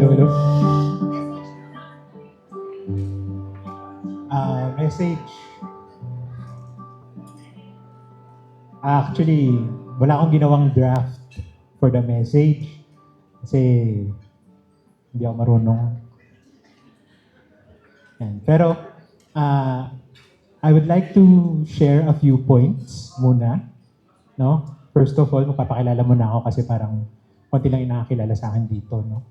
hello, hello. Message. Actually, wala akong ginawang draft for the message. Kasi hindi ako marunong. Yan. Pero, I would like to share a few points muna. No? First of all, magpapakilala muna ako kasi parang konti lang yung nakakilala sa akin dito. No?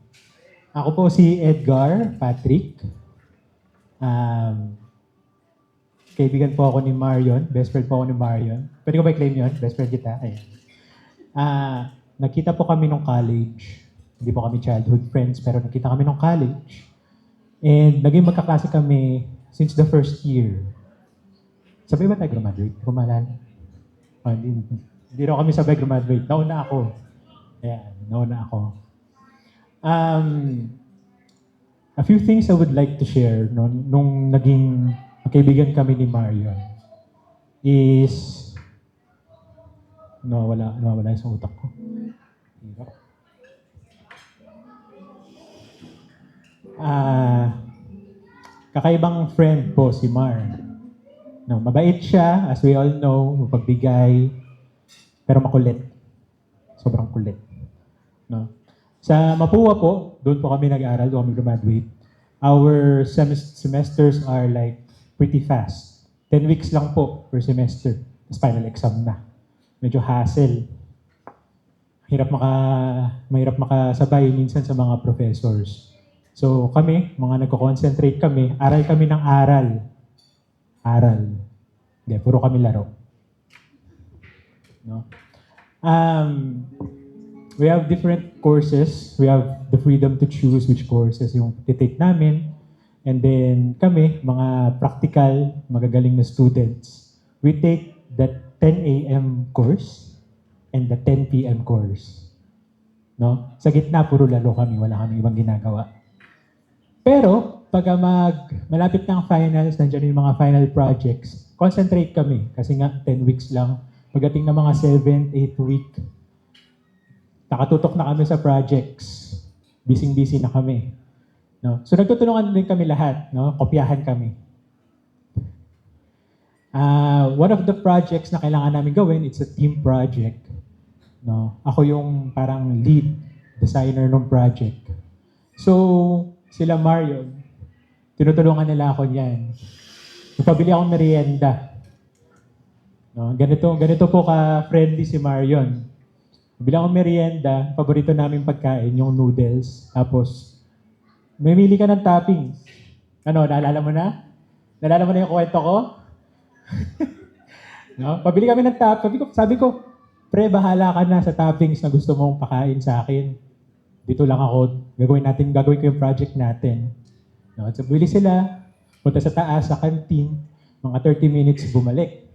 Ako po si Edgar Patrick. Kaibigan po ako ni Marion. Best friend po ako ni Marion. Pwede ko ba i-claim yun? Best friend kita? Ayan. Nagkita po kami nung college. Hindi po kami childhood friends, pero nagkita kami nung college. And naging magkaklase kami since the first year. Sabay ba tayo graduate? Kumalan? Hindi raw kami sabay graduate. Nauna ako. Ayan, nauna ako. A few things I would like to share nung naging kaibigan kami ni Marion is nawawala yung sa utak ko. Kakaibang friend po si Mar. No, mabait siya, as we all know, mapagbigay, pero makulit. Sobrang kulit. No? Sa Mapua po, doon po kami nag-aaral, doon kami graduate. Our semesters are like pretty fast. 10 weeks lang po per semester. Tapos final exam na. Medyo hassle. Mahirap makasabay minsan sa mga professors. So kami, mga nagko-concentrate kami, aral kami ng aral. Aral. Hindi, puro kami laro. No? We have different courses. We have the freedom to choose which courses yung titake namin. And then kami, mga practical, magagaling na students, we take the 10 a.m. course and the 10 p.m. course. No? Sa gitna, puro lalo kami. Wala kami ibang ginagawa. Pero, pag malapit na ang finals, nandiyan yung mga final projects, concentrate kami. Kasi nga, 10 weeks lang. Pagdating na mga 7, 8 week, nakatutok na kami sa projects. Busy-busy na kami. No? So nagtutulungan din kami lahat, no? Kopyahan kami. One of the projects na kailangan namin gawin, it's a team project. No? Ako yung parang lead designer ng project. So, sila Marion, tinutulungan nila ako niyan. Nagpabili akong merienda. No? Ganito po ka-friendly si Marion. Bilang merienda, paborito namin pagkain, yung noodles. Tapos, mamili ka ng toppings. Ano, naalala mo na? Naalala mo na yung kwento ko? No? Pabili kami ng toppings. Sabi ko, pre, bahala ka na sa toppings na gusto mong pakain sa akin. Dito lang ako. Gagawin ko yung project natin. No? So, bili sila. Punta sa taas, sa canteen. Mga 30 minutes, bumalik.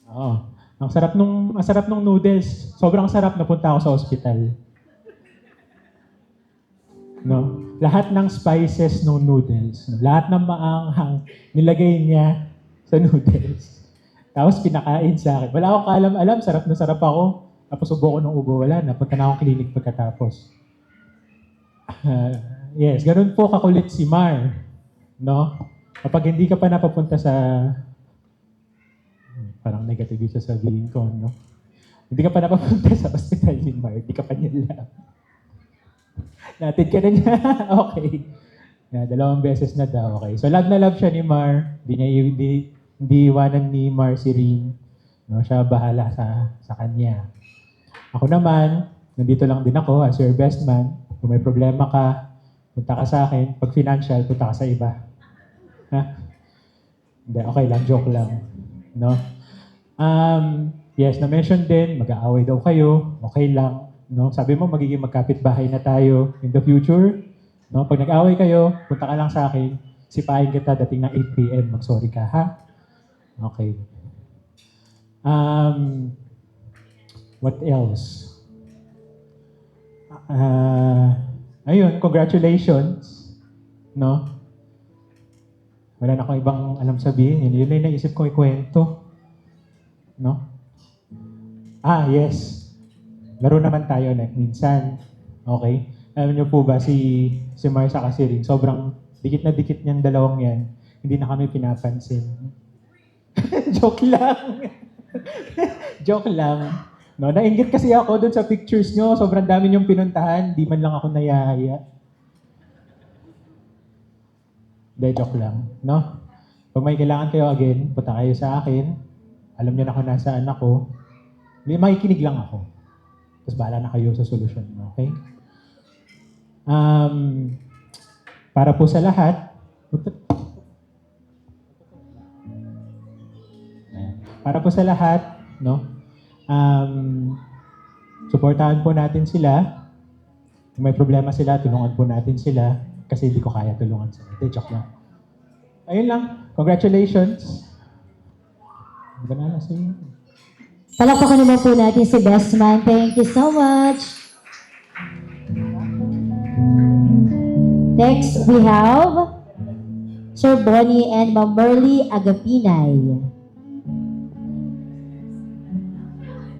Oo. Ang sarap nung noodles. Sobrang sarap, napunta ako sa ospital. No? Lahat ng spices ng noodles, no? Lahat ng maanghang, nilagay niya sa noodles. Tapos pinakain sa akin. Wala akong kaalam-alam, sarap na sarap ako. Tapos ubo ko ng ubo, wala na. Punta na akong clinic pagkatapos. Yes, ganun po kakulit si Mar. No? Kapag hindi ka pa napapunta sa... Parang negative yung sasabihin ko, no? Hindi ka pa napapunta sa hospital ni Mar, hindi ka pa nila. Natin ka na niya. Okay. Yeah, 2 beses na daw. Okay. So, love na love siya ni Mar. Hindi iwanan ni Mar si Rin. No, siya bahala sa kanya. Ako naman, nandito lang din ako as your best man. Kung may problema ka, punta ka sa akin. Pag financial, punta ka sa iba. Ha? Hindi, okay lang. Joke lang. No? Yes, na-mention din, mag-aaway daw kayo. Okay lang. No? Sabi mo, magiging magkapit-bahay na tayo in the future. No? Pag nag-away kayo, punta ka lang sa akin. Sipahin kita dating ng 8 p.m. Mag-sorry ka, ha? Okay. What else? Ayun, congratulations. No? Wala na akong ibang alam sabihin. Yun na yung naisip kong ikwento. No? Yes. Laro naman tayo minsan. Okay? Alam niyo po ba, si Mars at si Ring, sobrang dikit na dikit niyang dalawang yan. Hindi na kami pinapansin. Joke lang. Joke lang. No, nainggit kasi ako dun sa pictures nyo. Sobrang dami niyong pinuntahan. Di man lang ako nayaya. Hindi, joke lang. No? Pag may kailangan kayo again, punta kayo sa akin. Alam niyo na kung nasaan ako. Hindi, makikinig lang ako. Tapos bahala na kayo sa solusyon mo. Okay? Para po sa lahat, para po sa lahat, no? Suportahan po natin sila. Kung may problema sila, tulungan po natin sila kasi hindi ko kaya tulungan sila. Hindi, joke lang. Ayun lang. Congratulations. Banana sa'yo. Palakpakan naman po natin si Best Man. Thank you so much. Next, we have Sir Bonnie and Ma'am Merly Agapinay.